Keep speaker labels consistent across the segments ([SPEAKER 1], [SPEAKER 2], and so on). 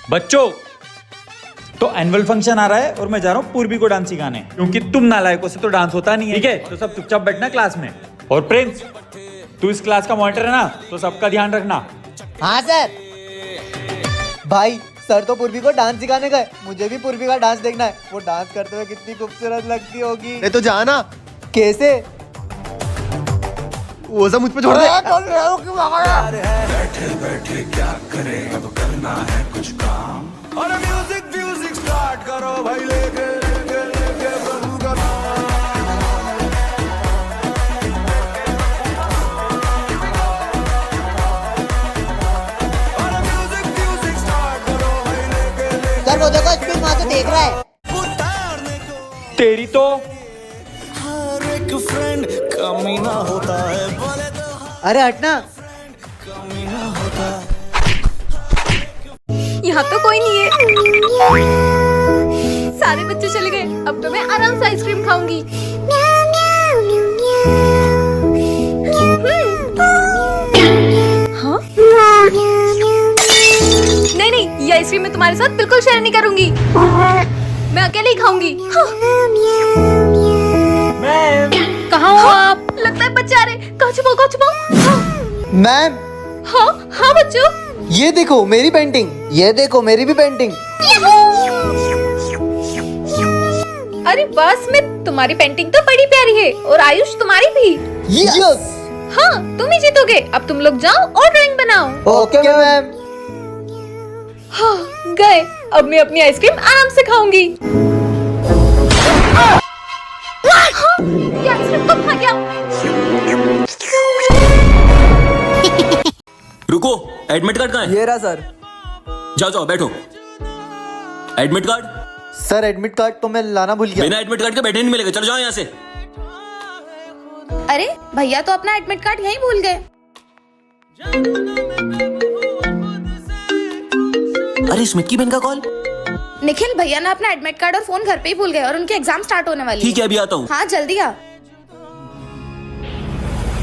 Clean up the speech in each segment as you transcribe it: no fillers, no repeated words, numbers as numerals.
[SPEAKER 1] बच्चों, तो annual function आ रहा है और मैं जा रहा हूँ पूर्वी को डांस सिखाने, क्योंकि तुम नालायकों से तो डांस होता नहीं है। ठीक है, तो सब चुपचाप बैठना क्लास में। और प्रिंस, तू इस क्लास का मॉनिटर है ना, तो सबका ध्यान रखना।
[SPEAKER 2] हाँ सर। भाई सर तो पूर्वी को डांस सिखाने गए, मुझे भी पूर्वी का डांस देखना है। वो डांस करते हुए कितनी खूबसूरत लगती होगी।
[SPEAKER 3] ये तो जाना
[SPEAKER 2] कैसे?
[SPEAKER 3] वो सब मुझ पे छोड़ दे।
[SPEAKER 4] बैठे बैठे क्या करे, अब करना है कुछ काम। और म्यूजिक स्टार्ट करो भाई, लेके लेके लेके प्रभु का नाम। और म्यूजिक स्टार्ट करो भाई, लेके लेके।
[SPEAKER 2] सर वो देखो, स्पीड वहाँ से देख रहा है।
[SPEAKER 1] तेरी तो
[SPEAKER 4] हर एक फ्रेंड कमीना होता है, बोले तो
[SPEAKER 2] अरे हटना।
[SPEAKER 4] कमीना होता है।
[SPEAKER 5] यहाँ तो कोई नहीं है। सारे बच्चे चले गए, अब तो मैं आराम से आइसक्रीम खाऊंगी। हाँ? नहीं नहीं, ये आइसक्रीम मैं तुम्हारे साथ बिल्कुल शेयर नहीं करूंगी। मैं अकेले ही खाऊंगी। हाँ। कहाँ हो आप? लगता है बच्चे आ रहे। कहाँ छुपाओ? हाँ।
[SPEAKER 2] मैम।
[SPEAKER 5] हाँ हाँ बच्चों,
[SPEAKER 2] ये देखो मेरी पेंटिंग, ये देखो मेरी भी पेंटिंग।
[SPEAKER 5] अरे बस में तुम्हारी पेंटिंग तो बड़ी प्यारी है, और आयुष तुम्हारी भी।
[SPEAKER 2] यस।
[SPEAKER 5] हाँ, तुम ही जीतोगे। अब तुम लोग जाओ और ड्राइंग बनाओ।
[SPEAKER 2] Okay ma'am.
[SPEAKER 5] हाँ, गए। अब मैं अपनी आइसक्रीम आराम से खाऊंगी। हाँ, ये आइसक्रीम कब खा गया?
[SPEAKER 6] रुको, एडमिट कार्ड कहाँ है?
[SPEAKER 2] ये रहा सर।
[SPEAKER 6] जाओ जाओ बैठो। Admit card?
[SPEAKER 2] Sir admit card तो मैं लाना भूल गया।
[SPEAKER 6] बिना एडमिट कार्ड के बैठे नहीं मिलेगा, चलो जाओ यहाँ से।
[SPEAKER 7] अरे भैया तो अपना एडमिट कार्ड यहीं भूल गए।
[SPEAKER 6] अरे स्मित की बहन का कॉल।
[SPEAKER 7] निखिल भैया ना अपना एडमिट कार्ड और फोन घर पे ही भूल गए, और उनके एग्जाम स्टार्ट होने वाली
[SPEAKER 6] ठीक है, अभी आता हूँ।
[SPEAKER 7] हाँ जल्दी आ।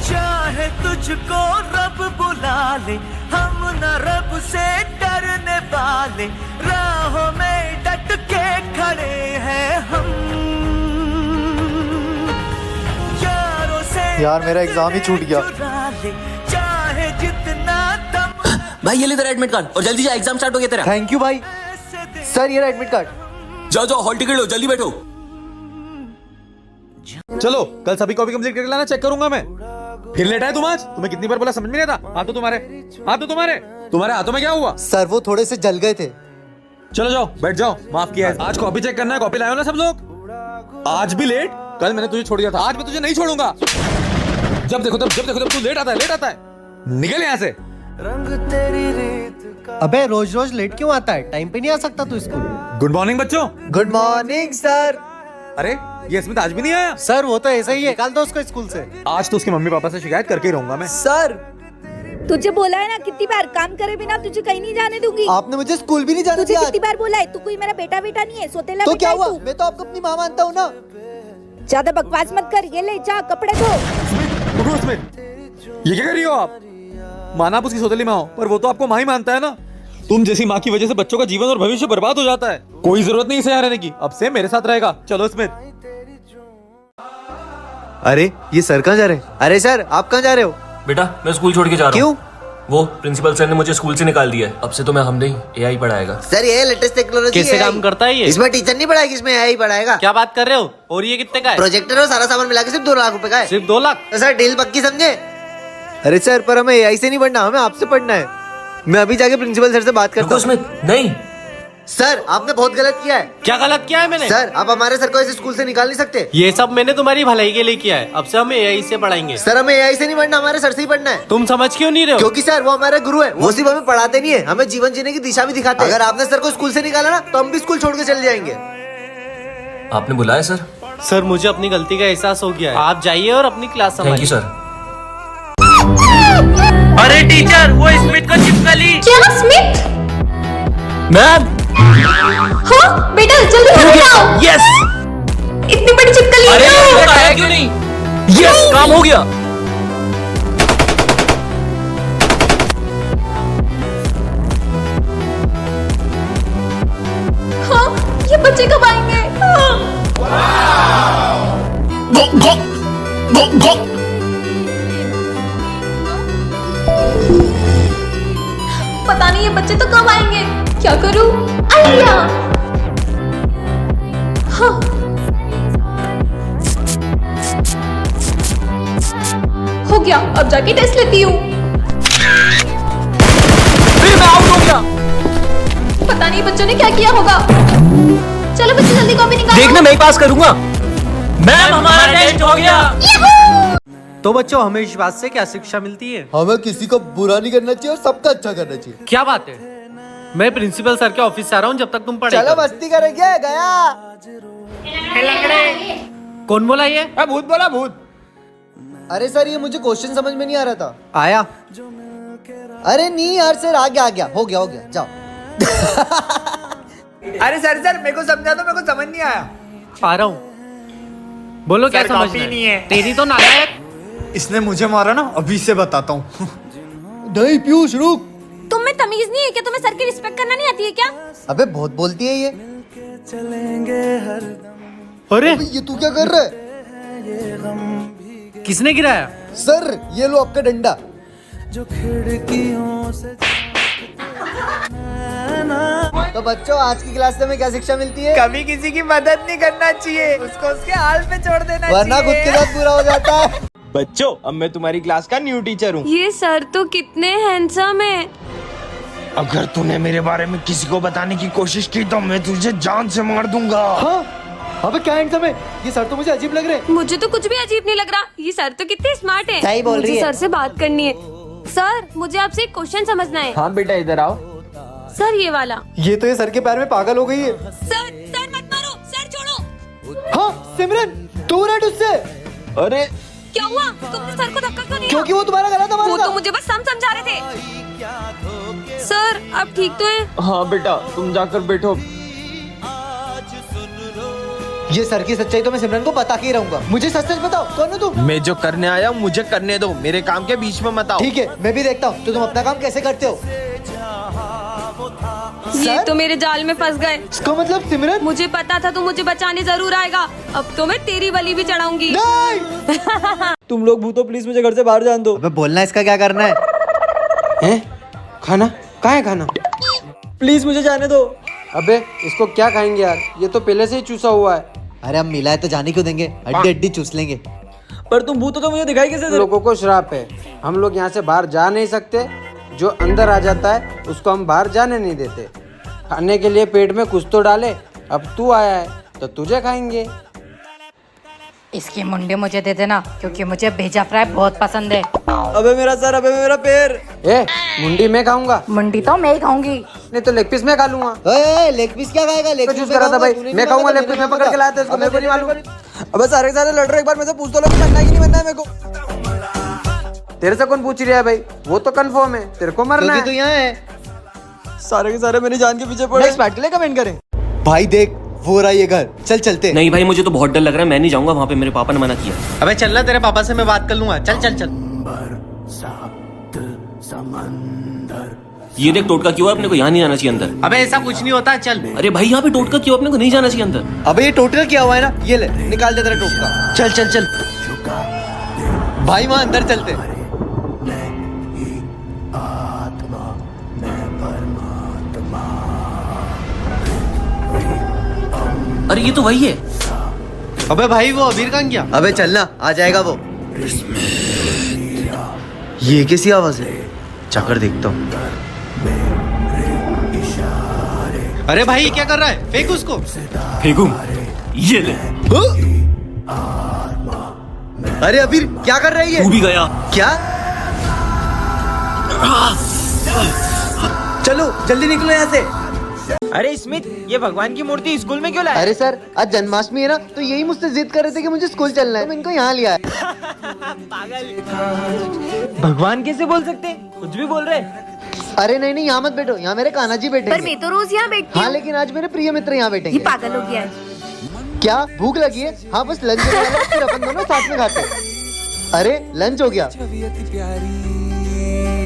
[SPEAKER 4] चाहे तुझको रब बुला ले, हम न रब से डरने वाले, राहों में डट के खड़े हैं हम। यारों से
[SPEAKER 2] यार मेरा एग्जाम ही छूट गया।
[SPEAKER 4] चुरा ले, चाहे जितना दम।
[SPEAKER 6] भाई ये ले तेरा एडमिट कार्ड, और जल्दी जा, एग्जाम स्टार्ट हो गया तेरा।
[SPEAKER 2] थैंक यू भाई। सर ये रहा एडमिट कार्ड।
[SPEAKER 6] जाओ जाओ, हॉल टिकट लो, जल्दी बैठो।
[SPEAKER 3] चलो कल सभी कॉपी कंप्लीट करके लाना, चेक करूंगा मैं। फिर लेट आए तुम आज? तुम्हें कितनी बार बोला, समझ में नहीं आता? हाथ तो तुम्हारे हाथों में क्या हुआ?
[SPEAKER 2] सर वो थोड़े से जल गए थे।
[SPEAKER 3] चलो जाओ, बैठ जाओ, माफ किया है। आज कॉपी चेक करना है, कॉपी लाए हो ना सब लोग? आज भी लेट? कल मैंने तुझे छोड़ दिया था, आज मैं तुझे नहीं छोड़ूंगा। जब देखो तब तू लेट आता है। निकल यहाँ से।
[SPEAKER 4] रंग तेरी रीत का।
[SPEAKER 2] अबे रोज रोज लेट क्यों आता है? टाइम पे नहीं आ सकता तू स्कूल?
[SPEAKER 3] गुड मॉर्निंग बच्चों।
[SPEAKER 2] Good morning sir.
[SPEAKER 3] अरे ये स्मित आज भी नहीं आया?
[SPEAKER 2] सर वो तो ऐसा ही है, निकाल दो उसको स्कूल से।
[SPEAKER 3] आज तो उसके मम्मी पापा से शिकायत करके ही रहूंगा मैं।
[SPEAKER 2] सर
[SPEAKER 5] तुझे बोला है ना कितनी बार, काम करे बिना तुझे कहीं नहीं जाने दूंगी।
[SPEAKER 2] आपने मुझे स्कूल भी नहीं जाने
[SPEAKER 5] तुझे
[SPEAKER 2] दिया।
[SPEAKER 5] कितनी बार बोला है, तू कोई मेरा बेटा नहीं है, सोतेला
[SPEAKER 2] तो
[SPEAKER 5] बेटा
[SPEAKER 2] क्या
[SPEAKER 5] है
[SPEAKER 2] हुआ?
[SPEAKER 5] तू।
[SPEAKER 2] मैं तो आपको अपनी माँ मानता हूँ ना।
[SPEAKER 5] ज्यादा बकवास मत कर, ये ले जा कपड़े धो।
[SPEAKER 3] रुको स्मित, ये क्या कर रही हो आप? माना आप उसकी सौतेली माँ हो, पर वो तो आपको माँ ही मानता है ना। तुम जैसी माँ की वजह से बच्चों का जीवन और भविष्य बर्बाद हो जाता है। कोई जरूरत नहीं इसे यहाँ रहने की, अब से मेरे साथ रहेगा। चलो स्मित।
[SPEAKER 2] अरे ये सर कहाँ जा रहे हैं? अरे सर आप कहाँ जा रहे हो?
[SPEAKER 6] बेटा मैं स्कूल छोड़ के जा रहा हूँ।
[SPEAKER 2] क्यों?
[SPEAKER 6] वो प्रिंसिपल सर ने मुझे स्कूल से निकाल दिया है, अब से तो मैं हमने ही AI पढ़ाएगा।
[SPEAKER 8] सर ये लेटेस्ट टेक्नोलॉजी
[SPEAKER 9] कैसे काम करता है ये?
[SPEAKER 8] इसमें टीचर नहीं पढ़ाएगी, इसमें AI पढ़ाएगा।
[SPEAKER 9] क्या बात कर रहे हो? और ये कितने का है?
[SPEAKER 8] प्रोजेक्टर और सारा सामान मिला के सिर्फ 2 लाख रुपए का है।
[SPEAKER 9] सिर्फ 2 लाख?
[SPEAKER 8] तो सर डील पक्की समझे?
[SPEAKER 2] अरे सर पर हमें AI से नहीं पढ़ना, हमें आपसे पढ़ना है। मैं अभी जाके प्रिंसिपल सर से बात करता हूँ।
[SPEAKER 6] नहीं
[SPEAKER 8] सर आपने बहुत गलत किया है।
[SPEAKER 9] क्या गलत किया है मैंने?
[SPEAKER 8] सर आप हमारे सर को ऐसे स्कूल से निकाल नहीं सकते।
[SPEAKER 9] ये सब मैंने तुम्हारी भलाई के लिए किया है, अब से हम AI से पढ़ाएंगे।
[SPEAKER 8] सर हमें AI से नहीं पढ़ना, हमारे सर से ही पढ़ना है।
[SPEAKER 9] तुम समझ क्यों नहीं रहे हो?
[SPEAKER 8] क्योंकि सर वो हमारे गुरु है, वो सिर्फ हमें पढ़ाते नहीं है, हमें जीवन जीने की दिशा भी दिखाते हैं। अगर आपने सर को स्कूल से निकाला ना, तो हम भी स्कूल छोड़ के चले जाएंगे।
[SPEAKER 6] आपने बुलाया सर?
[SPEAKER 9] सर मुझे अपनी गलती का एहसास हो गया है, आप जाइए और अपनी क्लास
[SPEAKER 6] थैंक यू
[SPEAKER 9] संभालिए।
[SPEAKER 6] सर।
[SPEAKER 9] अरे टीचर, वो स्मित को चिपका ली।
[SPEAKER 5] क्या स्मिथ?
[SPEAKER 6] मैम
[SPEAKER 5] हाँ बेटा जल्दी हटाओ।
[SPEAKER 6] यस,
[SPEAKER 5] इतनी बड़ी चिपकली।
[SPEAKER 6] अरे बताया क्यों नहीं? यस, काम हो गया।
[SPEAKER 5] बच्चे कब आएंगे? पता नहीं ये बच्चे तो कब आएंगे, क्या करूं? आइडिया! हाँ। हो गया, अब जाके टेस्ट लेती हूँ।
[SPEAKER 3] मैं आउट हो गया।
[SPEAKER 5] पता नहीं बच्चों ने क्या किया होगा। चलो बच्चे जल्दी कॉपी निकालो।
[SPEAKER 6] देखना मैं ही पास करूंगा। मैम हमारा टेस्ट हो गया।
[SPEAKER 9] तो बच्चों हमें इस बात से क्या शिक्षा मिलती है?
[SPEAKER 2] हमें किसी को बुरा नहीं करना चाहिए और सबका अच्छा करना चाहिए।
[SPEAKER 9] क्या बात है? मैं प्रिंसिपल सर के ऑफिस से आ रहा हूँ, जब तक तुम पढ़े
[SPEAKER 2] चलो मस्ती करेंगे, गया।
[SPEAKER 9] कौन बोला ये?
[SPEAKER 3] भूत बोला भूत।
[SPEAKER 2] अरे सर ये मुझे क्वेश्चन समझ में नहीं आ रहा था।
[SPEAKER 9] आया।
[SPEAKER 2] अरे नहीं यार सर, आ गया हो गया जाओ।
[SPEAKER 3] अरे सर मेरे को समझा दो, मेरे को समझ नहीं आया।
[SPEAKER 9] आ रहा हूँ। बोलो क्या समझना
[SPEAKER 3] नहीं है।
[SPEAKER 9] तेरी तो नालायक।
[SPEAKER 3] इसने मुझे मारा ना, अभी से बताता हूँ।
[SPEAKER 2] नहीं पीयूष रुक।
[SPEAKER 5] तुम में तमीज नहीं है क्या? तुम्हें सर की रिस्पेक्ट करना नहीं आती है क्या?
[SPEAKER 2] अबे बहुत बोलती है ये।
[SPEAKER 9] अरे
[SPEAKER 2] अबे ये तू क्या कर रहा है?
[SPEAKER 9] किसने गिराया?
[SPEAKER 2] सर ये लो आपका डंडा। तो बच्चों आज की क्लास से हमें क्या शिक्षा मिलती है?
[SPEAKER 3] कभी किसी की मदद नहीं करना चाहिए, उसको उसके हाल पे छोड़ देना
[SPEAKER 2] वरना खुद के साथ पूरा हो जाता है।
[SPEAKER 10] बच्चों अब मैं तुम्हारी क्लास का न्यू टीचर हूँ।
[SPEAKER 5] ये सर तो कितने हैंडसम है।
[SPEAKER 10] अगर तूने मेरे बारे में किसी को बताने की कोशिश की तो मैं तुझे जान से मार दूंगा।
[SPEAKER 2] हाँ? अबे क्या हैंडसम है? ये सर तो मुझे अजीब लग रहे हैं।
[SPEAKER 5] मुझे तो कुछ भी अजीब नहीं लग रहा। ये सर तो कितने स्मार्ट है।
[SPEAKER 2] सही बोल रही है।
[SPEAKER 5] सर से बात करनी है। सर मुझे आपसे एक क्वेश्चन समझना है।
[SPEAKER 10] हाँ बेटा इधर आओ।
[SPEAKER 5] सर ये वाला।
[SPEAKER 2] ये तो ये सर के पैर में पागल हो गई है।
[SPEAKER 5] सर मत मारो, सर छोड़ो।
[SPEAKER 2] हाँ सिमरन दूर हट उससे।
[SPEAKER 10] अरे
[SPEAKER 5] क्या हुआ? तुमने सर को धक्का क्यों दिया?
[SPEAKER 2] क्योंकि वो तुम्हारा गला दबा
[SPEAKER 5] वो
[SPEAKER 2] रहा
[SPEAKER 5] तो
[SPEAKER 2] था।
[SPEAKER 5] मुझे बस समझा रहे थे। सर आप ठीक तो हैं?
[SPEAKER 10] हाँ बेटा तुम जाकर बैठो।
[SPEAKER 2] ये सर की सच्चाई तो मैं सिमरन को बता के ही रहूंगा। मुझे सच सच बताओ, कौन हो तुम?
[SPEAKER 10] मैं जो करने आया हूँ मुझे करने दो, मेरे काम के बीच में मत आओ।
[SPEAKER 2] ठीक है मैं भी देखता हूँ तो तुम अपना काम कैसे करते हो।
[SPEAKER 5] ये तो मेरे जाल में फंस गए।
[SPEAKER 2] इसका मतलब सिमरन।
[SPEAKER 5] मुझे पता था तू मुझे बचाने जरूर आएगा। अब तो मैं तेरी बलि भी चढ़ाऊंगी।
[SPEAKER 2] नहीं। तुम लोग भूतो प्लीज मुझे घर से बाहर जान दो। अबे बोलना इसका क्या करना है?
[SPEAKER 10] हैं? खाना कहाँ है खाना?
[SPEAKER 2] प्लीज मुझे जाने दो।
[SPEAKER 11] अबे इसको क्या खाएंगे यार, ये तो पहले से ही चूसा हुआ है।
[SPEAKER 2] अरे हम मिला है तो जाने क्यों देंगे? हड्डी हड्डी चूस लेंगे।
[SPEAKER 11] पर तुम भूत तो मुझे दिखाई कैसे दे? लोगों को श्राप है, हम लोग यहाँ से बाहर जा नहीं सकते। जो अंदर आ जाता है उसको हम बाहर जाने नहीं देते। खाने के लिए पेट में कुछ तो डाले। अब तू आया है तो तुझे खाएंगे।
[SPEAKER 12] इसकी मुंडी मुझे दे देना क्योंकि मुझे भेजा फ्राई बहुत पसंद है।
[SPEAKER 11] अबे मेरा सर, अबे मेरा पैर। ए मुंडी मैं खाऊंगा।
[SPEAKER 12] मुंडी तो मैं ही खाऊंगी।
[SPEAKER 11] नहीं तो लेग पीस मैं खा लूंगा।
[SPEAKER 2] लेग पीस क्या खाएगा? लेग
[SPEAKER 11] चूज करा था भाई, मैं खाऊंगा लेग पीस। मैं पकड़ के लाया था इसको, मेरे को नहीं मालूम। अबे सारे सारे लड़ रहे, एक बार मुझे पूछ तो लो कि बनना है कि नहीं बनना है मेरे को। तेरे से कौन पूछ रहा है भाई? वो तो कंफर्म है, तेरे को मरना है।
[SPEAKER 2] तू यहाँ है।
[SPEAKER 11] सारे के सारे मेरी जान के पीछे पड़े।
[SPEAKER 2] नेक्स्ट पार्ट के लिए कमेंट करें। भाई देख वो रहा ये घर, चल चलते।
[SPEAKER 6] नहीं भाई मुझे तो बहुत डर लग रहा है, मैं नहीं जाऊंगा वहाँ पे, मेरे पापा ने मना किया।
[SPEAKER 9] अबे चलना, तेरे पापा से मैं बात कर लूंगा। चल चल चल।
[SPEAKER 6] ये देख टोटका क्यों है, अपने को यहाँ नहीं जाना चाहिए अंदर।
[SPEAKER 9] अबे ऐसा कुछ नहीं होता, चल।
[SPEAKER 6] अरे भाई यहाँ पे टोटका क्यों, अपने को नहीं जाना चाहिए अंदर।
[SPEAKER 2] अबे ये टोटका क्या हुआ है ना, ये ले निकाल दे तेरा टोटका। चल चल चल भाई वहाँ अंदर चलते।
[SPEAKER 6] अरे ये तो वही है।
[SPEAKER 9] अबे भाई वो अबीर कहाँ गया?
[SPEAKER 2] अबे चलना, आ जाएगा वो। ये कैसी आवाज है? जाकर देखता हूँ।
[SPEAKER 9] अरे भाई क्या कर रहा है? फेंक उसको।
[SPEAKER 6] फेंकू? ये ले।
[SPEAKER 2] अरे अबीर क्या कर रही है?
[SPEAKER 6] तू भी गया
[SPEAKER 2] क्या? चलो जल्दी निकलो यहाँ से।
[SPEAKER 11] अरे स्मिथ, ये भगवान की मूर्ति स्कूल में क्यों लाया?
[SPEAKER 2] अरे सर आज जन्माष्टमी है ना, तो यही मुझसे जिद कर रहे थे कि मुझे स्कूल चलना है, तो इनको यहाँ लिया है।
[SPEAKER 11] भगवान कैसे बोल सकते? कुछ भी बोल रहे।
[SPEAKER 2] अरे नहीं नहीं यहाँ मत बैठो, यहाँ मेरे कान्हा जी बैठे।
[SPEAKER 5] पर मैं तो रोज यहाँ बैठती
[SPEAKER 2] हाँ
[SPEAKER 5] हूँ।
[SPEAKER 2] लेकिन आज मेरे प्रिय मित्र यहाँ बैठेंगे।
[SPEAKER 5] ये पागल हो गया है।
[SPEAKER 2] क्या भूख लगी है? हाँ बस लंच हो गया, फिर अपन दोनों साथ में खाते हैं। अरे लंच हो गया।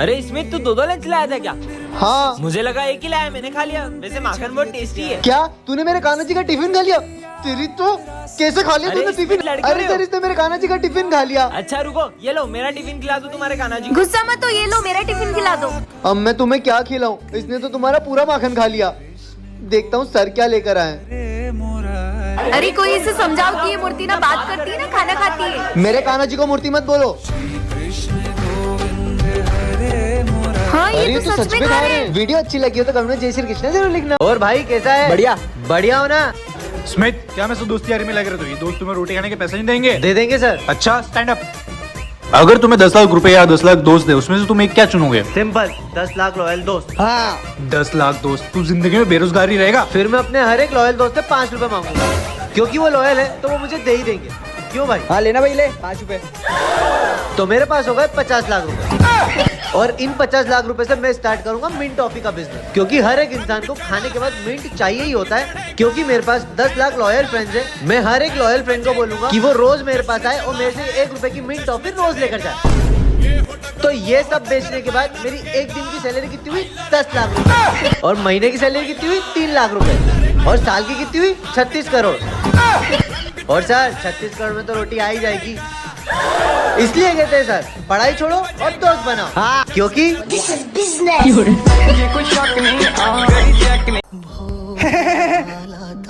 [SPEAKER 9] अरे स्मिथ तू 2 लंच लाया था क्या?
[SPEAKER 2] हाँ।
[SPEAKER 9] मुझे लगा एक ही लाया, मैंने खा लिया। वैसे माखन बहुत टेस्टी है।
[SPEAKER 2] क्या तूने मेरे कान्हा जी का टिफिन खा लिया? तेरी तो कैसे खा लिया
[SPEAKER 9] अरे
[SPEAKER 2] तूने टिफिन?
[SPEAKER 9] लड़के
[SPEAKER 2] अरे
[SPEAKER 9] हो।
[SPEAKER 2] सर इसने मेरे कान्हा जी का टिफिन खा लिया।
[SPEAKER 9] अच्छा रुको, ये लो मेरा टिफिन खिला दो तुम्हारे कान्हा जी को।
[SPEAKER 5] गुस्सा मत हो, ये लो मेरा टिफिन खिला दो।
[SPEAKER 2] अब मैं तुम्हें क्या खिलाऊं? इसने तो तुम्हारा पूरा माखन खा लिया। देखता हूँ सर क्या लेकर आए।
[SPEAKER 5] अरे कोई इसे समझाओ कि ये मूर्ति ना बात करती है ना खाना खाती है।
[SPEAKER 2] मेरे कान्हा जी को मूर्ति मत बोलो।
[SPEAKER 5] हाँ
[SPEAKER 2] अरे
[SPEAKER 5] ये तो सच में खा रहे हैं।
[SPEAKER 2] वीडियो अच्छी लगी हो तो कमेंट में जय श्री कृष्ण जरूर लिखना। और भाई कैसा है? बढ़िया बढ़िया हो ना?
[SPEAKER 3] स्मिथ, क्या मैं सब दोस्ती यारी में लग रहा था? ये दोस्त तुम्हें रोटी खाने के पैसे नहीं देंगे?
[SPEAKER 2] दे देंगे सर।
[SPEAKER 3] अच्छा स्टैंड अप। अगर तुम्हें 10 लाख रुपए या 10 लाख दोस्त दे, उसमें से तुम एक क्या चुनोगे?
[SPEAKER 8] सिंपल 10 लाख लॉयल दोस्त।
[SPEAKER 2] हाँ
[SPEAKER 3] 10 लाख दोस्त? तू जिंदगी में बेरोजगार ही रहेगा।
[SPEAKER 8] फिर मैं अपने हर एक लॉयल दोस्त से 5 रुपए मांगूंगा, क्योंकि वो लॉयल है तो वो मुझे दे ही देंगे। क्यों भाई?
[SPEAKER 2] हाँ लेना भाई, ले 5 रुपए।
[SPEAKER 8] तो मेरे पास हो गए 50 लाख रुपए, और इन 50 लाख रुपए से मैं स्टार्ट करूंगा मिंट टॉफी का बिजनेस, क्योंकि हर एक इंसान को खाने के बाद मिंट चाहिए ही होता है। क्योंकि मेरे पास 10 लाख लॉयल फ्रेंड्स हैं, मैं हर एक लॉयल फ्रेंड को बोलूंगा कि वो रोज मेरे पास आए और मेरे से 1 रुपए की मिंट टॉफी रोज लेकर जाए। तो ये सब बेचने के बाद मेरी एक दिन की सैलरी कितनी हुई? 10 लाख रुपए। और महीने की सैलरी कितनी हुई? 3 लाख रुपए। और साल की कितनी हुई? 36 करोड़। और सर 36 करोड़ में तो रोटी आ ही जाएगी। इसलिए कहते हैं सर, पढ़ाई छोड़ो और दोस्त बनाओ। हाँ, क्योंकि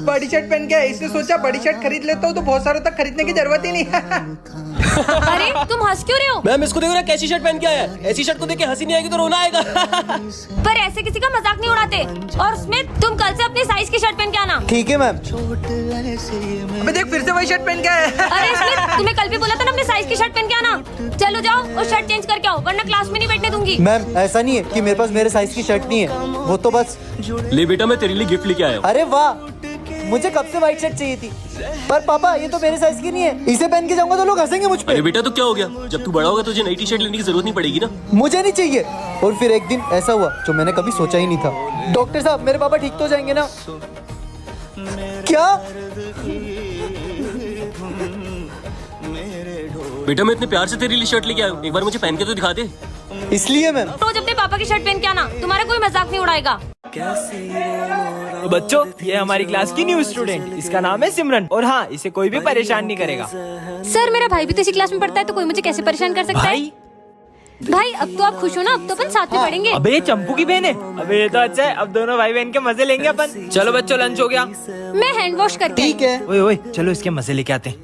[SPEAKER 2] बड़ी शर्ट पहन के इसने सोचा बड़ी शर्ट खरीद लेता हूँ तो बहुत सारों तक खरीदने की जरूरत ही नहीं है।
[SPEAKER 5] अरे तुम हंस क्यों रहे हो?
[SPEAKER 9] मैम इसको देखो ना कैसी शर्ट पहन के आया है। ऐसी शर्ट को देख के हंसी नहीं आएगी तो रोना आएगा।
[SPEAKER 5] पर ऐसे किसी का मजाक नहीं उड़ाते। और स्मिथ तुम कल से अपनी साइज की शर्ट पहन के आना।
[SPEAKER 2] ठीक है मैम। अबे देख फिर से वही शर्ट पहन के आया है।
[SPEAKER 5] अरे स्मिथ तुम्हें कल भी बोला था ना अपनी साइज की शर्ट पहन के आना। चलो जाओ और शर्ट चेंज करके आओ, वरना क्लास में नहीं बैठने दूंगी।
[SPEAKER 2] मैम ऐसा नहीं है कि मेरे पास मेरे साइज की शर्ट नहीं है, वो तो बस।
[SPEAKER 6] ले बेटा, मैं तेरे लिए गिफ्ट लेके आया हूँ।
[SPEAKER 2] अरे वाह, मुझे कब से व्हाइट शर्ट चाहिए थी। पर पापा ये तो मेरे साइज की नहीं है, इसे पहन के जाऊंगा तो लोग हंसेंगे मुझ पे।
[SPEAKER 6] अरे बेटा तो क्या हो गया? जब तू बड़ा होगा तुझे नई टी शर्ट लेने की जरूरत नहीं पड़ेगी ना।
[SPEAKER 2] मुझे नहीं चाहिए। और फिर एक दिन ऐसा हुआ जो मैंने कभी सोचा ही नहीं था। डॉक्टर साहब मेरे पापा ठीक तो हो जाएंगे ना? क्या?
[SPEAKER 6] बेटा मैं इतने प्यार से तेरे लिए शर्ट लेके आया हूँ, एक बार मुझे पहन के तो दिखा दे।
[SPEAKER 2] इसलिए मैम।
[SPEAKER 5] रोज अपने पापा की शर्ट पहन के आना, तुम्हारा कोई मजाक नहीं उड़ाएगा।
[SPEAKER 9] तो बच्चों, ये हमारी क्लास की न्यू स्टूडेंट, इसका नाम है सिमरन। और हाँ, इसे कोई भी परेशान नहीं करेगा।
[SPEAKER 5] सर मेरा भाई भी तो इसी क्लास में पढ़ता है, तो कोई मुझे कैसे परेशान कर सकता है? भाई अब तो आप खुश हो ना? अब तो अपन साथ में पढ़ेंगे।
[SPEAKER 9] अबे ये चंपू की बहन है। अबे ये तो अच्छा है, अब दोनों भाई बहन के मजे लेंगे अपन। चलो बच्चों लंच हो गया।
[SPEAKER 5] मैं हैंड वॉश करके।
[SPEAKER 2] ठीक है।
[SPEAKER 9] ओए ओए चलो इसके मजे लेके आते हैं।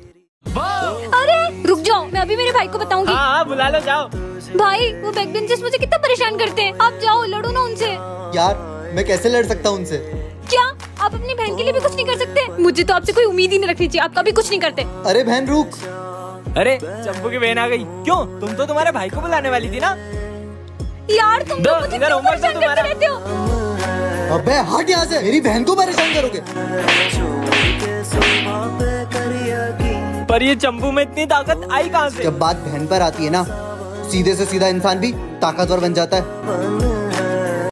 [SPEAKER 5] अरे रुक जाओ, मैं अभी मेरे भाई को बताऊंगी।
[SPEAKER 9] हाँ बुला लो, जाओ।
[SPEAKER 5] भाई वो बैक बेंचर्स मुझे कितना परेशान करते हैं, आप जाओ लड़ो ना उनसे।
[SPEAKER 2] यार मैं कैसे लड़ सकता हूँ उनसे?
[SPEAKER 5] क्या आप अपनी बहन के लिए भी कुछ नहीं कर सकते? मुझे तो आपसे कोई उम्मीद ही नहीं रखनी चाहिए, आप कभी कुछ नहीं करते।
[SPEAKER 2] अरे बहन रुक।
[SPEAKER 9] अरे चंपू की बहन आ गई। क्यों, तुम तो तुम्हारे भाई को बुलाने वाली थी ना?
[SPEAKER 5] यार तुम
[SPEAKER 9] दो,
[SPEAKER 5] तो मुझे
[SPEAKER 9] इधर
[SPEAKER 5] क्यों
[SPEAKER 9] होमवर्क
[SPEAKER 5] परेशान
[SPEAKER 9] दो
[SPEAKER 5] करते
[SPEAKER 9] तुम्हारा।
[SPEAKER 5] रहते हो?
[SPEAKER 2] अबे हट यहाँ से, मेरी बहन को परेशान करोगे।
[SPEAKER 9] पर ये चंपू में इतनी ताकत आई कहाँ से?
[SPEAKER 2] जब बात बहन पर आती है ना, सीधे से सीधा इंसान भी ताकतवर बन जाता है।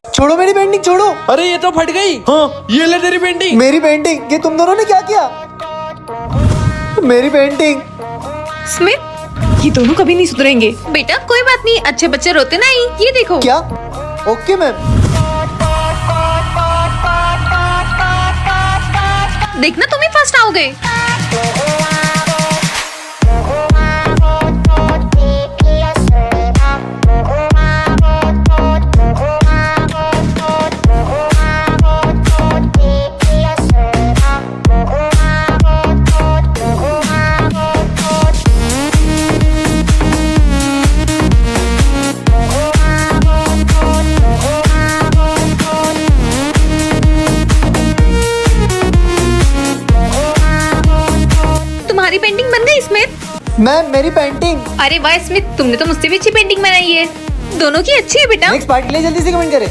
[SPEAKER 2] छोड़ो मेरी पेंटिंग, छोड़ो।
[SPEAKER 9] अरे ये तो फट गई। हाँ ये ले तेरी पेंटिंग।
[SPEAKER 2] मेरी पेंटिंग? ये तुम दोनों ने क्या किया? मेरी पेंटिंग।
[SPEAKER 5] स्मिथ ये दोनों कभी नहीं सुधरेंगे। बेटा कोई बात नहीं, अच्छे बच्चे रोते नहीं। ये देखो।
[SPEAKER 2] क्या? Okay ma'am.
[SPEAKER 5] देखना तुम ही फर्स्ट आओगे। तुम्हारी पेंटिंग बन गई स्मिथ।
[SPEAKER 2] मैम मेरी पेंटिंग।
[SPEAKER 5] अरे वाह स्मिथ, तुमने तो मुझसे भी अच्छी पेंटिंग बनाई है। दोनों की अच्छी है बेटा।
[SPEAKER 2] नेक्स्ट पार्ट के लिए जल्दी से कमेंट करें।